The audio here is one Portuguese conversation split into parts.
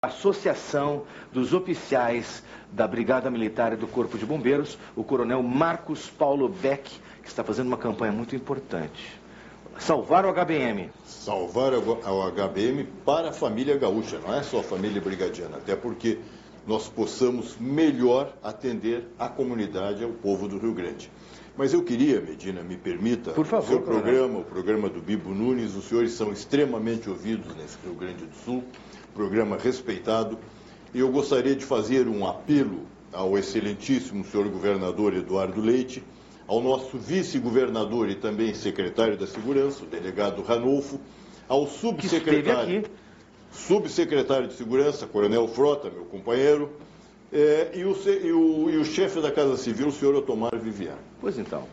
Associação dos Oficiais da Brigada Militar e do Corpo de Bombeiros, o coronel Marcos Paulo Beck, que está fazendo uma campanha muito importante. Salvar o HBM. Salvar o HBM para a família gaúcha, não é só a família brigadiana, até porque nós possamos melhor atender a comunidade, ao povo do Rio Grande. Mas eu queria, Medina, me permita, por favor, o seu programa, o programa do Bibo Nunes, os senhores são extremamente ouvidos nesse Rio Grande do Sul, programa respeitado, e eu gostaria de fazer um apelo ao excelentíssimo senhor governador Eduardo Leite, ao nosso vice-governador e também secretário da Segurança, o delegado Ranolfo, ao subsecretário de Segurança, coronel Frota, meu companheiro, e o chefe da Casa Civil, o senhor Otomar Vivian. Pois então.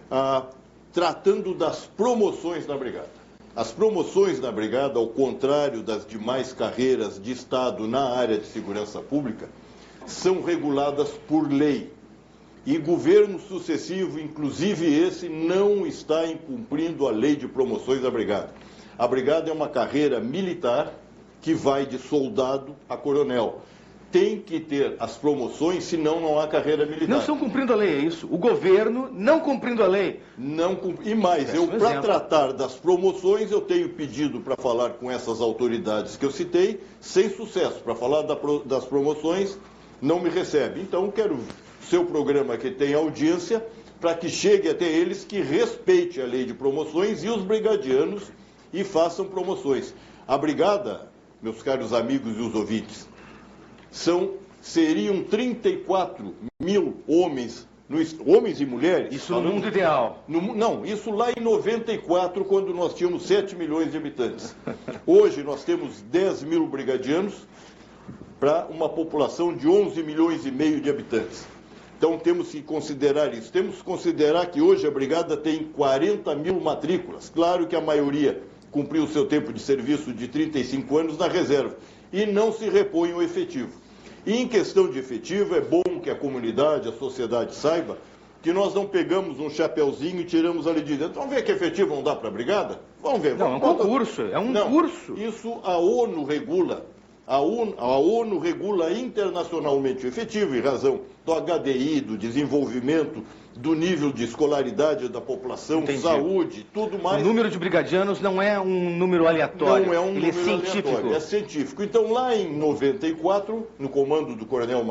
Tratando das promoções na Brigada. As promoções na Brigada, ao contrário das demais carreiras de Estado na área de segurança pública, são reguladas por lei. E governo sucessivo, inclusive esse, não está incumprindo a lei de promoções da Brigada. A Brigada é uma carreira militar que vai de soldado a coronel. Tem que ter as promoções, senão não há carreira militar. Não estão cumprindo a lei, é isso? O governo não cumprindo a lei. E mais, para tratar das promoções, eu tenho pedido para falar com essas autoridades que eu citei, sem sucesso. Para falar das promoções, não me recebe. Então, quero seu programa que tem audiência, para que chegue até eles, que respeite a lei de promoções e os brigadianos e façam promoções. A Brigada, meus caros amigos e os ouvintes, seriam 34 mil homens e mulheres. Isso no mundo ideal. Não, isso lá em 94, quando nós tínhamos 7 milhões de habitantes. Hoje nós temos 10 mil brigadianos para uma população de 11 milhões e meio de habitantes. Então temos que considerar isso. Temos que considerar que hoje a Brigada tem 40 mil matrículas. Claro que a maioria cumpriu o seu tempo de serviço de 35 anos na reserva. E não se repõe o efetivo. E em questão de efetivo, é bom que a comunidade, a sociedade saiba que nós não pegamos um chapeuzinho e tiramos ali de dentro. Vamos ver que efetivo não dá para a Brigada? Vamos ver. Não, é um concurso, é um curso. Isso a ONU regula. A ONU regula internacionalmente o efetivo, em razão do HDI, do desenvolvimento, do nível de escolaridade da população, Entendi. Saúde, tudo mais. O número de brigadianos não é um número aleatório. Não é um número científico. Aleatório, é científico. Então, lá em 94, no comando do coronel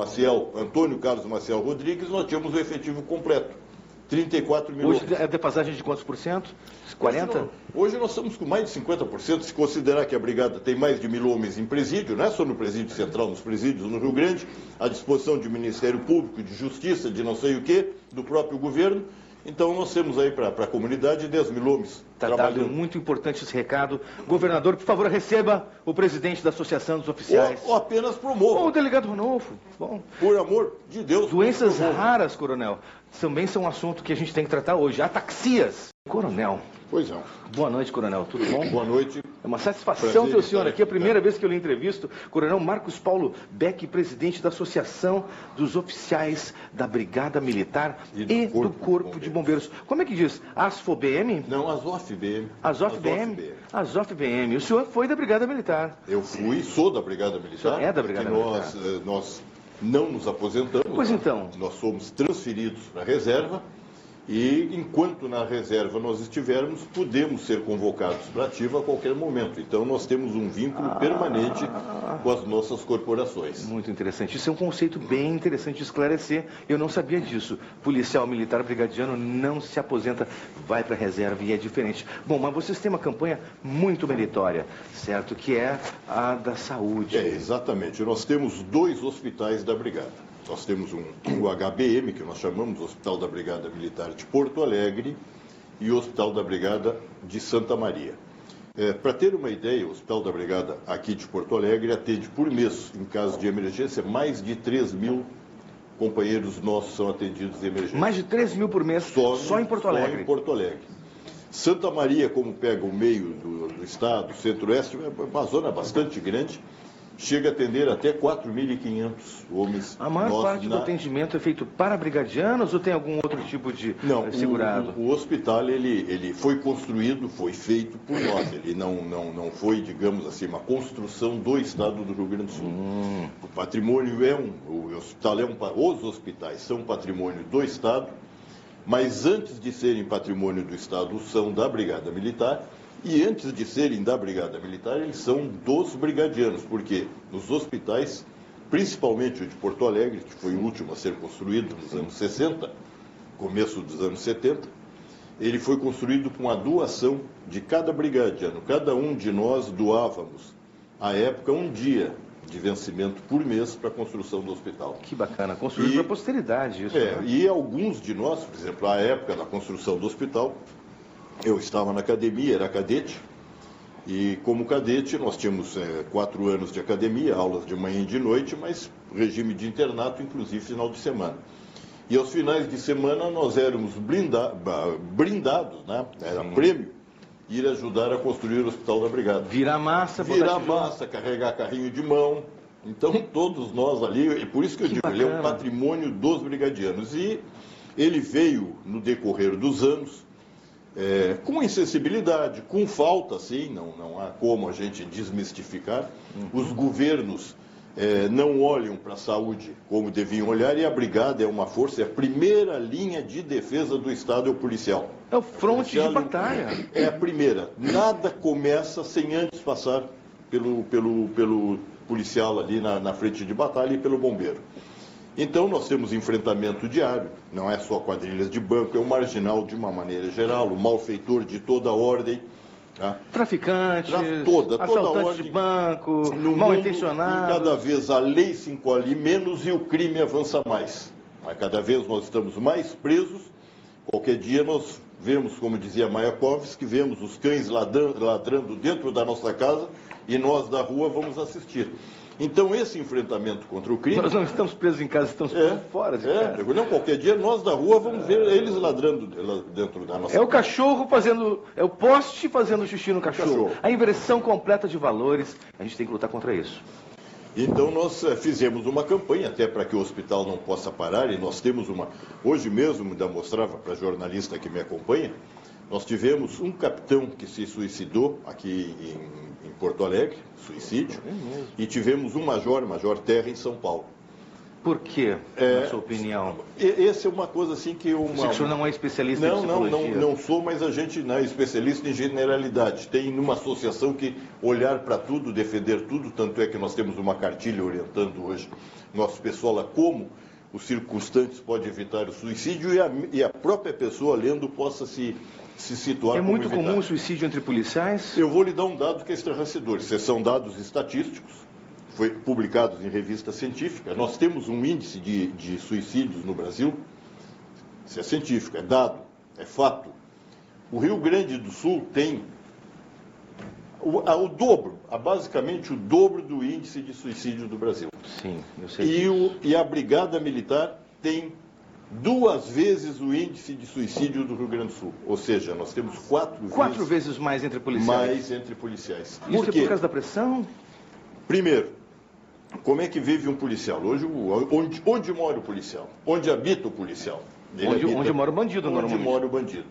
Antônio Carlos Maciel Rodrigues, nós tínhamos o efetivo completo. 34 mil Hoje homens. é defasagem de quantos por cento? 40%? Hoje nós estamos com mais de 50%, se considerar que a Brigada tem mais de 1.000 homens em presídio, não é só no presídio central, nos presídios no Rio Grande, à disposição de Ministério Público, de Justiça, de não sei o quê, do próprio governo. Então nós temos aí para a comunidade 10 mil homens. Está dado muito importante esse recado. Governador, por favor, receba o presidente da Associação dos Oficiais. Ou apenas promova. Ou o delegado Ranolfo. Bom. Por amor de Deus. Doenças raras, coronel, também são um assunto que a gente tem que tratar hoje. Ataxias. Coronel. Pois não. Boa noite, coronel. Tudo bom? Boa noite. É uma satisfação ter o senhor aqui. É a primeira vez que eu lhe entrevisto. Coronel Marcos Paulo Beck, presidente da Associação dos Oficiais da Brigada Militar e do Corpo de Bombeiros. Como é que diz? ASFO-BM? Não, ASOF-BM. ASOF-BM? ASOF-BM. O senhor foi da Brigada Militar. Eu sou da Brigada Militar. O senhor é da Brigada Militar. Nós não nos aposentamos. Pois então. Nós somos transferidos para a reserva. E enquanto na reserva nós estivermos, podemos ser convocados para ativa a qualquer momento. Então nós temos um vínculo permanente com as nossas corporações. Muito interessante. Isso é um conceito bem interessante de esclarecer. Eu não sabia disso. Policial militar brigadiano não se aposenta, vai para a reserva e é diferente. Bom, mas vocês têm uma campanha muito meritória, certo? Que é a da saúde. Exatamente. Nós temos 2 hospitais da Brigada. Nós temos o HBM, que nós chamamos Hospital da Brigada Militar de Porto Alegre, e o Hospital da Brigada de Santa Maria. Para ter uma ideia, o Hospital da Brigada aqui de Porto Alegre atende por mês, em caso de emergência, mais de 3 mil companheiros nossos são atendidos em emergência. Mais de 3 mil por mês só em Porto Alegre? Só em Porto Alegre. Santa Maria, como pega o meio do estado, centro-oeste, é uma zona bastante grande. chega a atender até 4.500 homens. A maior parte do atendimento é feito para brigadianos ou tem algum outro tipo de segurado? O hospital ele foi construído, foi feito por nós. Ele não foi, digamos assim, uma construção do Estado do Rio Grande do Sul. O patrimônio os hospitais são patrimônio do Estado, mas antes de serem patrimônio do Estado, são da Brigada Militar. E antes de serem da Brigada Militar, eles são dos brigadianos, porque nos hospitais, principalmente o de Porto Alegre, que foi o último a ser construído nos anos 60, começo dos anos 70, ele foi construído com a doação de cada brigadiano. Cada um de nós doávamos, à época, um dia de vencimento por mês para a construção do hospital. Que bacana, construído para a posteridade isso. Né? E alguns de nós, por exemplo, à época da construção do hospital, eu estava na academia, era cadete, e como cadete nós tínhamos 4 anos de academia, aulas de manhã e de noite, mas regime de internato, inclusive final de semana. E aos finais de semana nós éramos brindados, né? Era prêmio, ir ajudar a construir o Hospital da Brigada. Virar massa, carregar carrinho de mão. Então todos nós ali, e por isso que eu digo, ele é um patrimônio dos brigadianos. E ele veio no decorrer dos anos, com insensibilidade, com falta, sim, não há como a gente desmistificar. Os governos não olham para a saúde como deviam olhar, e a Brigada é uma força, é a primeira linha de defesa do Estado, é o policial. É o fronte de batalha. É a primeira. Nada começa sem antes passar pelo policial ali na frente de batalha e pelo bombeiro. Então, nós temos enfrentamento diário, não é só quadrilhas de banco, é o marginal de uma maneira geral, o malfeitor de toda ordem. Tá? Traficantes, toda assaltantes ordem, de banco, mal-intencionados. Cada vez a lei se encolhe menos e o crime avança mais. Mas cada vez nós estamos mais presos. Qualquer dia nós vemos, como dizia Mayakovsky, vemos os cães ladrando dentro da nossa casa e nós da rua vamos assistir. Então, esse enfrentamento contra o crime... Nós não estamos presos em casa, estamos presos fora de casa. Não, qualquer dia nós da rua vamos ver eles ladrando dentro da nossa casa. É o cachorro fazendo... É o poste fazendo xixi no cachorro. A inversão completa de valores. A gente tem que lutar contra isso. Então, nós fizemos uma campanha, até para que o hospital não possa parar, e nós temos uma... Hoje mesmo, ainda mostrava para a jornalista que me acompanha, nós tivemos um capitão que se suicidou aqui em Porto Alegre, suicídio, e tivemos um Major Terra em São Paulo. Por quê, na sua opinião? Essa é uma coisa assim que... O senhor não é especialista em psicologia? Não sou, mas a gente não é especialista em generalidade. Tem numa associação que olhar para tudo, defender tudo, tanto é que nós temos uma cartilha orientando hoje nosso pessoal a como os circunstantes podem evitar o suicídio e a própria pessoa lendo possa se situar. É muito comum o suicídio entre policiais? Eu vou lhe dar um dado que é estarrecedor. Esses são dados estatísticos, foi publicados em revista científica. Nós temos um índice de suicídios no Brasil. Isso é científico, é dado, é fato. O Rio Grande do Sul tem o dobro, basicamente o dobro do índice de suicídio do Brasil. Sim, eu sei. E a Brigada Militar tem 2 vezes o índice de suicídio do Rio Grande do Sul. Ou seja, nós temos 4 vezes mais entre policiais. Mais entre policiais. Isso é por causa da pressão? Primeiro, como é que vive um policial? Hoje, onde mora o policial? Onde habita o policial? Onde mora o bandido, normalmente. Onde mora o bandido.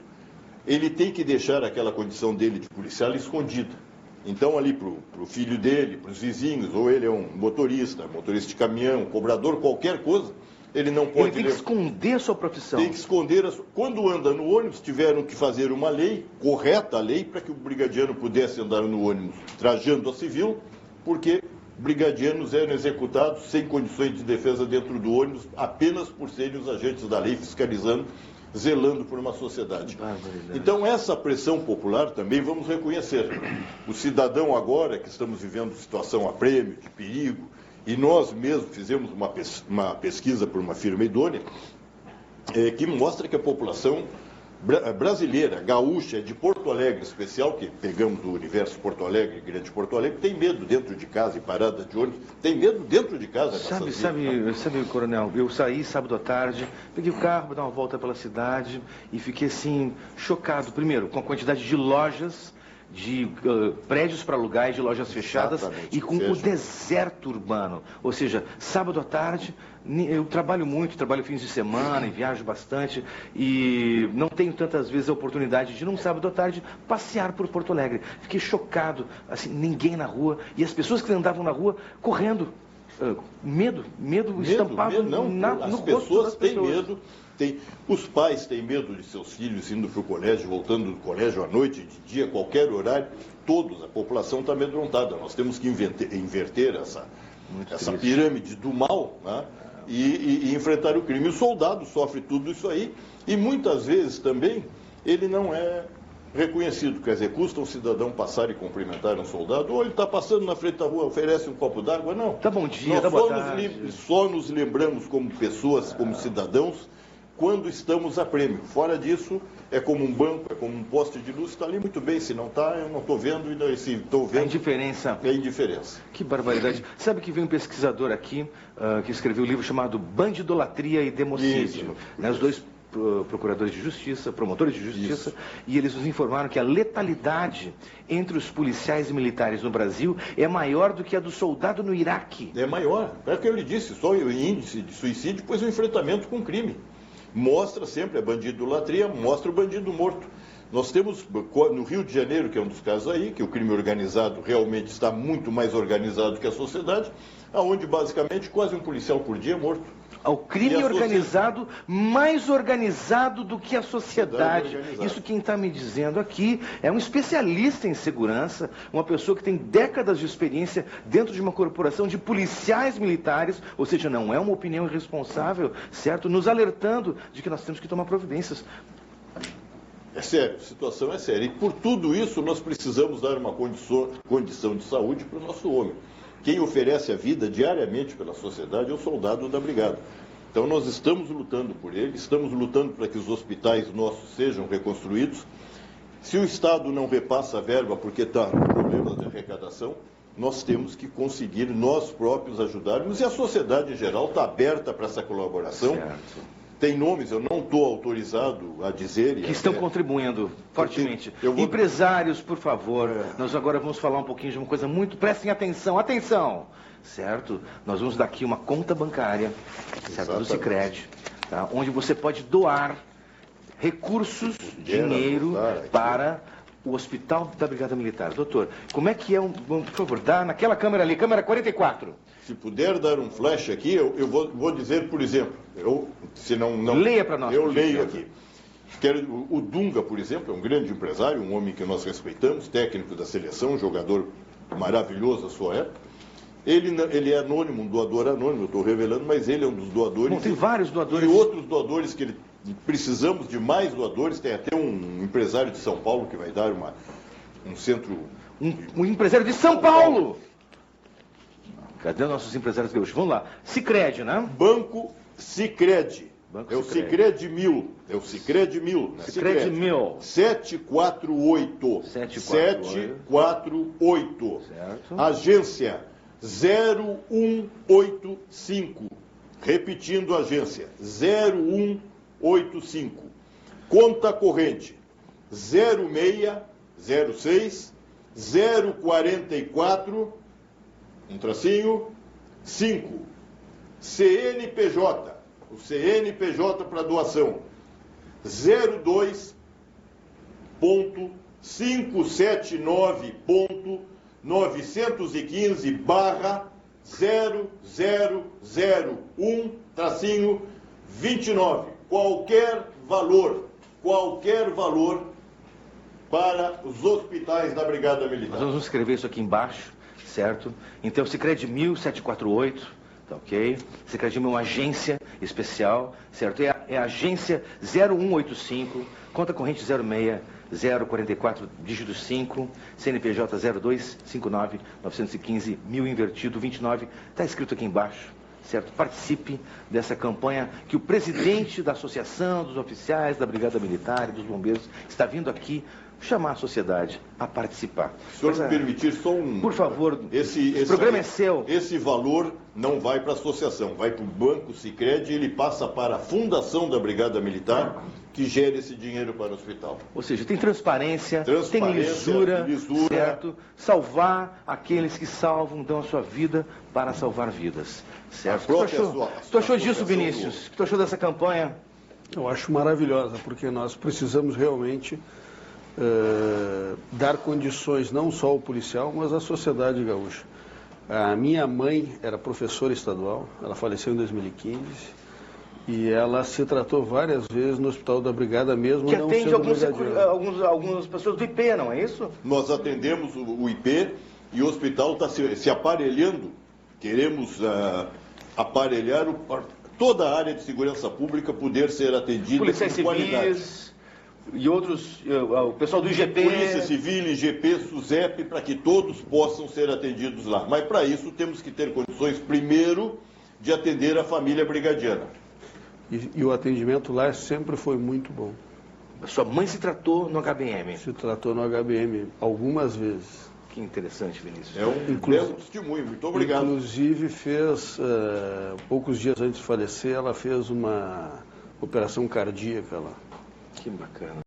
Ele tem que deixar aquela condição dele de policial escondida. Então, ali para o filho dele, para os vizinhos, ou ele é um motorista de caminhão, cobrador, qualquer coisa, ele não pode... Ele tem que esconder a sua profissão. Tem que esconder Quando anda no ônibus, tiveram que fazer uma lei, correta a lei, para que o brigadiano pudesse andar no ônibus trajando a civil, porque brigadianos eram executados sem condições de defesa dentro do ônibus, apenas por serem os agentes da lei fiscalizando, zelando por uma sociedade. Então, essa pressão popular também vamos reconhecer. O cidadão agora, que estamos vivendo situação a prêmio, de perigo, e nós mesmos fizemos uma pesquisa por uma firma idônea, que mostra que a população brasileira, gaúcha, de Porto Alegre especial, que pegamos do universo Porto Alegre, Grande Porto Alegre, tem medo dentro de casa, e parada de ônibus, tem medo dentro de casa. Sabe, coronel, eu saí sábado à tarde, peguei o carro para dar uma volta pela cidade e fiquei assim, chocado, primeiro, com a quantidade de lojas de prédios para alugar e de lojas fechadas. Exatamente, E com o deserto urbano. Ou seja, sábado à tarde, eu trabalho muito, trabalho fins de semana e viajo bastante. E não tenho tantas vezes a oportunidade de, num sábado à tarde, passear por Porto Alegre. Fiquei chocado, assim, ninguém na rua. E as pessoas que andavam na rua correndo. Medo estampado não, no as rosto pessoas das têm pessoas. medo. Os pais têm medo de seus filhos indo para o colégio, voltando do colégio à noite, de dia, qualquer horário. Todos, a população está amedrontada. Nós temos que inverter essa pirâmide do mal, né? E enfrentar o crime. O soldado sofre tudo isso aí e muitas vezes também ele não é reconhecido. Quer dizer, custa um cidadão passar e cumprimentar um soldado, ou ele está passando na frente da rua, oferece um copo d'água, não. Tá bom dia, Nós tá boa tarde. só nos lembramos como pessoas, como cidadãos, quando estamos a prêmio. Fora disso, é como um banco, é como um poste de luz, está ali muito bem, se não está, eu não estou vendo, e se estou vendo... A indiferença. É indiferença. Que barbaridade. Sabe que veio um pesquisador aqui, que escreveu um livro chamado Bandidolatria e Democídio. Né, os dois procuradores de justiça, promotores de justiça, e eles nos informaram que a letalidade entre os policiais e militares no Brasil é maior do que a do soldado no Iraque. É maior. É o que eu lhe disse, só o índice de suicídio, pois o enfrentamento com o crime. Mostra sempre a bandidolatria, mostra o bandido morto. Nós temos no Rio de Janeiro, que é um dos casos aí, que o crime organizado realmente está muito mais organizado que a sociedade, onde basicamente quase um policial por dia é morto. O crime organizado mais organizado do que a sociedade. Isso quem está me dizendo aqui é um especialista em segurança, uma pessoa que tem décadas de experiência dentro de uma corporação de policiais militares, ou seja, não é uma opinião irresponsável, certo? Nos alertando de que nós temos que tomar providências. É sério, a situação é séria. E por tudo isso nós precisamos dar uma condição de saúde para o nosso homem. Quem oferece a vida diariamente pela sociedade é o soldado da brigada. Então nós estamos lutando por ele, estamos lutando para que os hospitais nossos sejam reconstruídos. Se o Estado não repassa a verba porque está com problemas de arrecadação, nós temos que conseguir nós próprios ajudarmos, e a sociedade em geral está aberta para essa colaboração. Certo. Tem nomes, eu não estou autorizado a dizer. Que estão contribuindo fortemente. Empresários, por favor, nós agora vamos falar um pouquinho de uma coisa muito... Prestem atenção, atenção! Certo? Nós vamos dar aqui uma conta bancária, certo? Do Sicredi, tá? Onde você pode doar recursos, dinheiro, para o Hospital da Brigada Militar. Doutor, como é que é por favor, dá naquela câmera ali, câmera 44. Se puder dar um flash aqui, eu vou dizer, por exemplo, leia para nós. Eu leio aqui. O Dunga, por exemplo, é um grande empresário, um homem que nós respeitamos, técnico da seleção, um jogador maravilhoso à sua época. Ele é anônimo, um doador anônimo, eu estou revelando, mas ele é um dos doadores. Bom, tem vários doadores. E outros doadores que precisamos de mais doadores. Tem até um empresário de São Paulo que vai dar um centro... Um empresário de São Paulo! Cadê nossos empresários gaúchos? Vamos lá. Sicredi, né? Banco Sicredi. Banco o Sicredi 1000. É o Sicredi 1000. Né? Sicredi 1000. 748. 748. Certo. Agência 0185. Repetindo a agência. 0185. Conta corrente 0606 044 5. CNPJ. O CNPJ para doação 02.579.915/0001-29. Qualquer valor para os hospitais da Brigada Militar. Nós vamos escrever isso aqui embaixo, certo? Então, Sicredi 1748, tá ok? Sicredi é uma agência especial, certo? É a agência 0185, conta corrente 06 044, dígito 5, CNPJ 0259 915 1000 invertido 29. Está escrito aqui embaixo, certo? Participe dessa campanha que o presidente da Associação dos Oficiais da Brigada Militar e dos Bombeiros está vindo aqui chamar a sociedade a participar. Se o senhor me permitir só Por favor, o programa é seu. Esse valor não vai para a associação, vai para o Banco Sicredi, ele passa para a Fundação da Brigada Militar, que gere esse dinheiro para o hospital. Ou seja, tem transparência, tem lisura, certo? Salvar aqueles que salvam, dão a sua vida para salvar vidas, certo? O que tu achou disso, Vinícius? O que tu achou dessa campanha? Eu acho maravilhosa, porque nós precisamos realmente dar condições não só ao policial, mas à sociedade gaúcha. A minha mãe era professora estadual, ela faleceu em 2015, e ela se tratou várias vezes no Hospital da Brigada mesmo, que não atende sendo algumas pessoas do IP, não é isso? Nós atendemos o IP e o hospital está se aparelhando, queremos aparelhar toda a área de segurança pública poder ser atendida policiais com qualidade. Civis e outros, o pessoal do IGP. Polícia Civil, IGP, SUSEP, para que todos possam ser atendidos lá. Mas para isso temos que ter condições, primeiro, de atender a família brigadiana. E o atendimento lá sempre foi muito bom. A sua mãe se tratou no HBM? Se tratou no HBM algumas vezes. Que interessante, Vinícius. É um belo testemunho, muito obrigado. Inclusive fez, poucos dias antes de falecer, ela fez uma operação cardíaca lá. Que bacana.